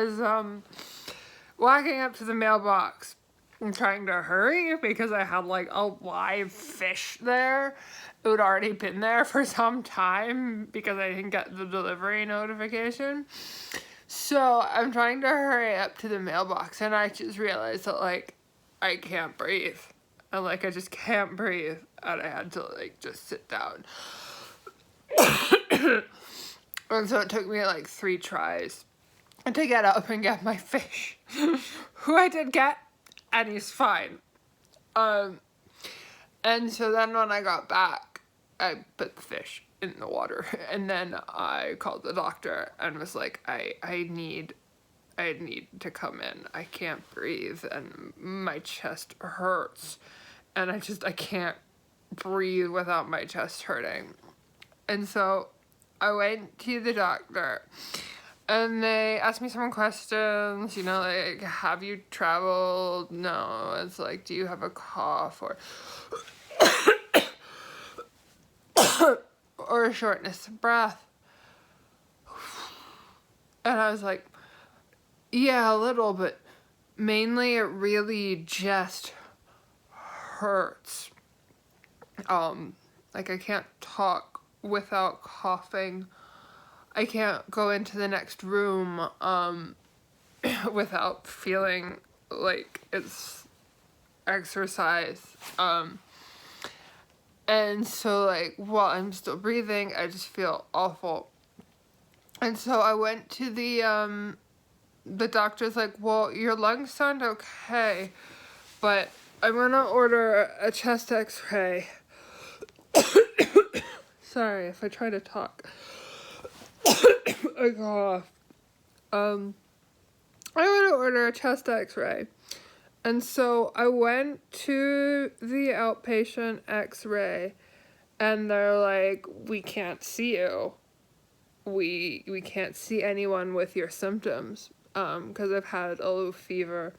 was walking up to the mailbox and trying to hurry because I had like a live fish there. It had already been there for some time because I didn't get the delivery notification. So I'm trying to hurry up to the mailbox, and I just realized that like I can't breathe. And like I just can't breathe, and I had to like just sit down. And so it took me like 3 tries to get up and get my fish, who I did get, and he's fine. And so then when I got back, I put the fish in the water, and then I called the doctor and was like, I need to come in. I can't breathe, and my chest hurts, and I can't breathe without my chest hurting. And so I went to the doctor, and they asked me some questions, you know, like, have you traveled? No. It's like, do you have a cough or or a shortness of breath? And I was like, yeah, a little, but mainly it really just hurts. Like I can't talk without coughing. I can't go into the next room without feeling like it's exercise. And so like while I'm still breathing, I just feel awful. And so I went to the doctor's like, well, your lungs sound okay, but I'm gonna order a chest x-ray. Sorry if I try to talk. I cough. I want to order a chest x-ray. And so I went to the outpatient x-ray, and they're like, we can't see you. We can't see anyone with your symptoms. Because I've had a low fever,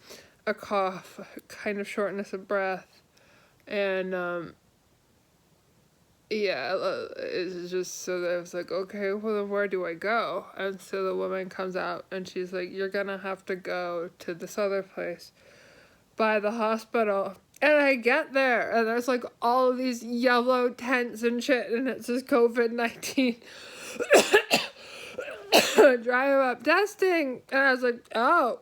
a cough, kind of shortness of breath, and yeah, it's just, so I was like, okay, well then where do I go? And so the woman comes out and she's like, you're gonna have to go to this other place by the hospital. And I get there, and there's like all of these yellow tents and shit, and it says COVID-19 drive-up testing. And I was like, oh.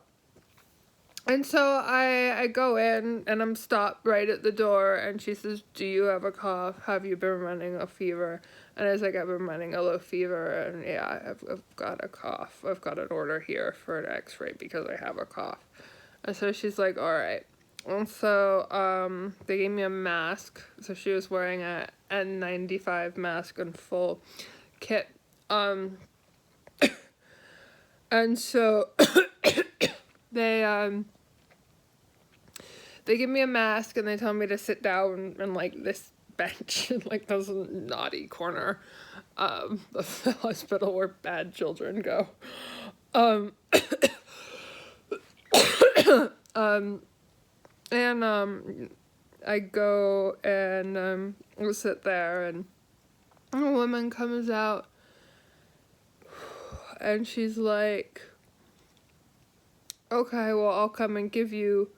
And so I go in, and I'm stopped right at the door, and she says, do you have a cough? Have you been running a fever? And I was like, I've been running a low fever, and yeah, I've got a cough. I've got an order here for an x-ray because I have a cough. And so she's like, all right. And so they gave me a mask. So she was wearing a N95 mask and full kit. And so they give me a mask, and they tell me to sit down in like this bench in like this naughty corner of the hospital where bad children go. And I go and I sit there, and a woman comes out, and she's like, okay, well, I'll come and give you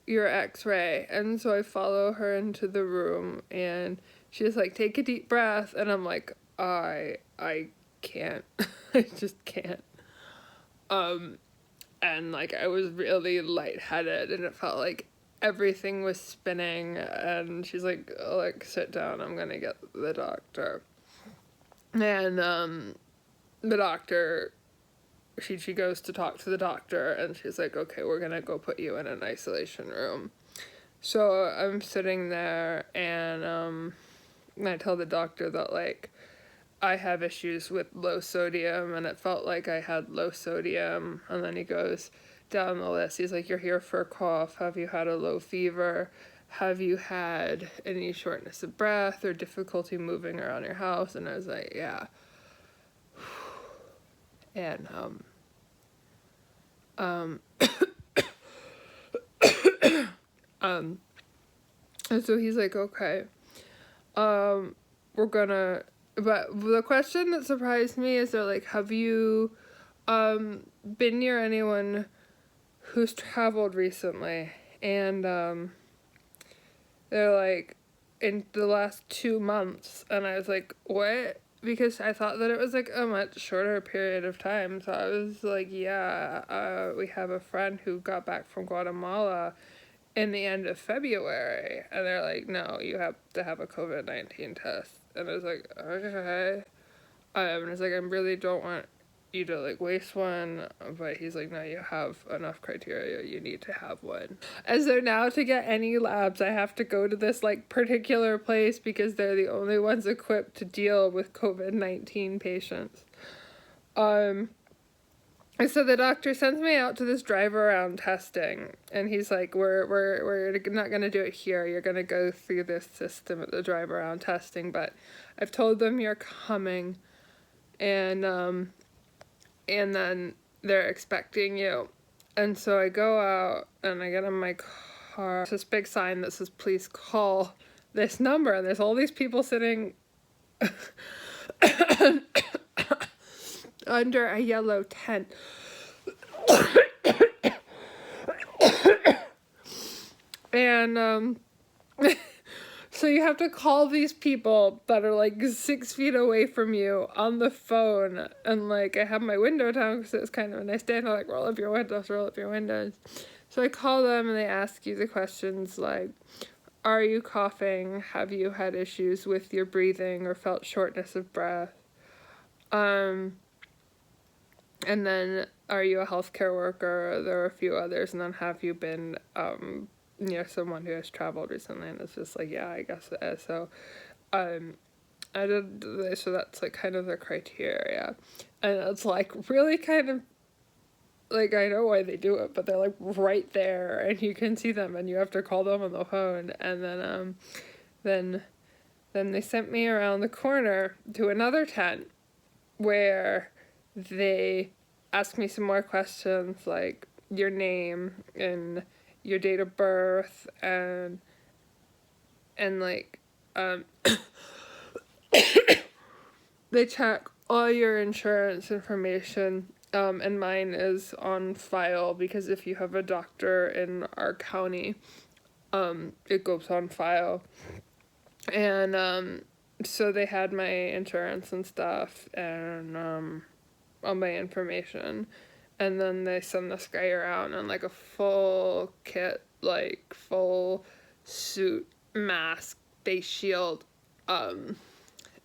your x-ray. And so I follow her into the room, and she's like, take a deep breath, and I'm like, I can't. I just can't. And like I was really lightheaded, and it felt like everything was spinning, and she's like, oh, like, sit down, I'm gonna get the doctor. And the doctor, she goes to talk to the doctor, and she's like, okay, we're gonna go put you in an isolation room. So I'm sitting there, and I tell the doctor that like I have issues with low sodium, and it felt like I had low sodium. And then he goes down the list. He's like, you're here for a cough. Have you had a low fever? Have you had any shortness of breath or difficulty moving around your house? And I was like, yeah. And and so he's like, okay, we're gonna, but the question that surprised me is they're like, have you been near anyone who's traveled recently, and they're like, in the last 2 months, and I was like, what? Because I thought that it was like a much shorter period of time, so I was like, yeah, we have a friend who got back from Guatemala in the end of February, and they're like, no, you have to have a COVID-19 test, and I was like, okay, and it's like, I really don't want you to like waste one, but he's like, no, you have enough criteria, you need to have one. And so now to get any labs, I have to go to this like particular place because they're the only ones equipped to deal with COVID-19 patients. And so the doctor sends me out to this drive around testing, and he's like, we're not gonna do it here, you're gonna go through this system at the drive around testing, but I've told them you're coming, and then they're expecting you. And so I go out and I get in my car. There's this big sign that says, please call this number. And there's all these people sitting under a yellow tent. And so you have to call these people that are like 6 feet away from you on the phone, and like I have my window down because it's kind of a nice day, and they're like, roll up your windows. So I call them and they ask you the questions like, are you coughing? Have you had issues with your breathing or felt shortness of breath? And then, are you a healthcare worker? There are a few others, and then have you been near someone who has traveled recently? And it's just like, yeah, I guess it is. So I did this, so that's like kind of the criteria, and it's like really kind of like, I know why they do it, but they're like right there and you can see them and you have to call them on the phone. And then they sent me around the corner to another tent where they asked me some more questions like your name and your date of birth, and like they check all your insurance information, and mine is on file because if you have a doctor in our county, it goes on file. And so they had my insurance and stuff, and all my information, and then they send this guy around in like a full kit, like full suit, mask, face shield,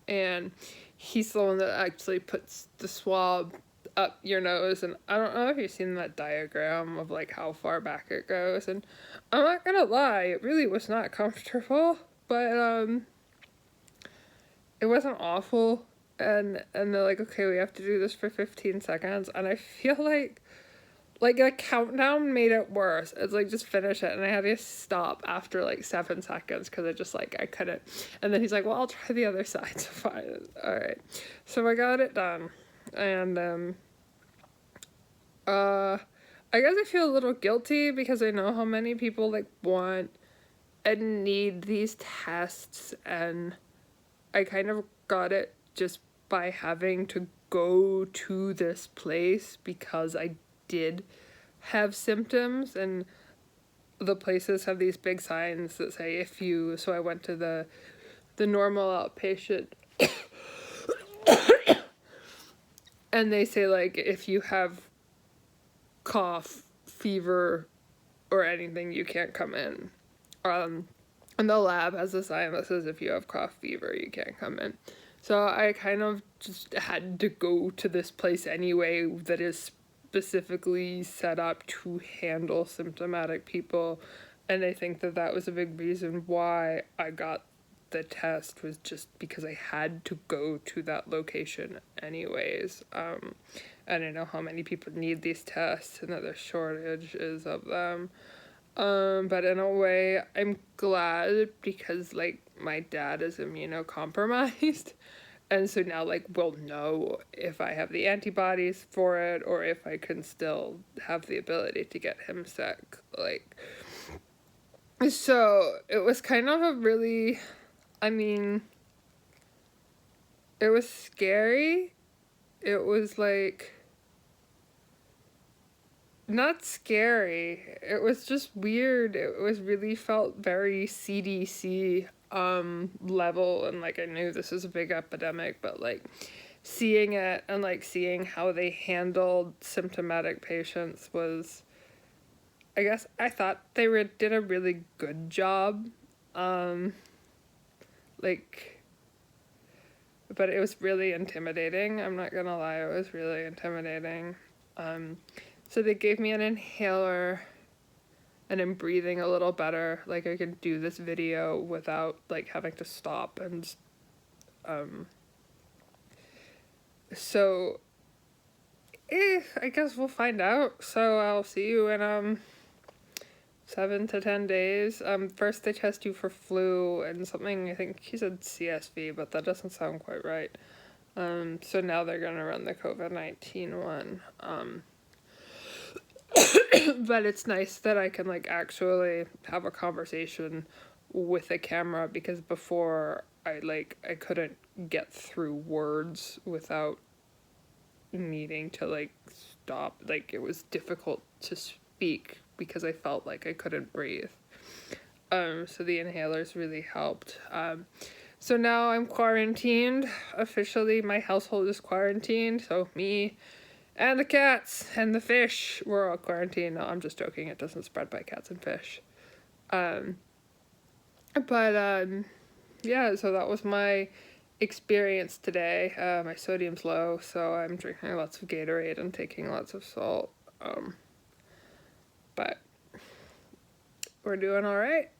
and he's the one that actually puts the swab up your nose. And I don't know if you've seen that diagram of like how far back it goes, and I'm not gonna lie, it really was not comfortable, but it wasn't awful. And they're like, okay, we have to do this for 15 seconds, and I feel like the countdown made it worse. It's like, just finish it, and I had to stop after like 7 seconds because I just like, I couldn't. And then he's like, well, I'll try the other side. So fine, all right. So I got it done, and I guess I feel a little guilty because I know how many people like want and need these tests, and I kind of got it just by having to go to this place because I did have symptoms, and the places have these big signs that say if you, so I went to the normal outpatient and they say like, if you have cough, fever, or anything, you can't come in. And the lab has a sign that says if you have cough, fever, you can't come in. So I kind of just had to go to this place anyway that is specifically set up to handle symptomatic people. And I think that was a big reason why I got the test, was just because I had to go to that location anyways. And I know how many people need these tests and that there's shortages of them. But in a way, I'm glad because, like, my dad is immunocompromised, and so now, like, we'll know if I have the antibodies for it, or if I can still have the ability to get him sick, like, so it was kind of a really, I mean, it was scary, it was, like, not scary. It was just weird. It was really felt very CDC level, and like I knew this was a big epidemic, but like seeing it and like seeing how they handled symptomatic patients was, I guess I thought they did a really good job. Um like but it was really intimidating. I'm not gonna lie, it was really intimidating. So they gave me an inhaler and I'm breathing a little better. Like I could do this video without like having to stop and so I guess we'll find out. So I'll see you in 7 to 10 days. First they test you for flu and something, I think he said CSV, but that doesn't sound quite right. So now they're gonna run the COVID-19 one. But it's nice that I can like actually have a conversation with a camera, because before I couldn't get through words without needing to like stop. Like it was difficult to speak because I felt like I couldn't breathe. So the inhalers really helped. So now I'm quarantined. Officially, my household is quarantined. So me and the cats and the fish, we're all quarantined. No, I'm just joking. It doesn't spread by cats and fish. Yeah, so that was my experience today. My sodium's low, so I'm drinking lots of Gatorade and taking lots of salt. But we're doing all right.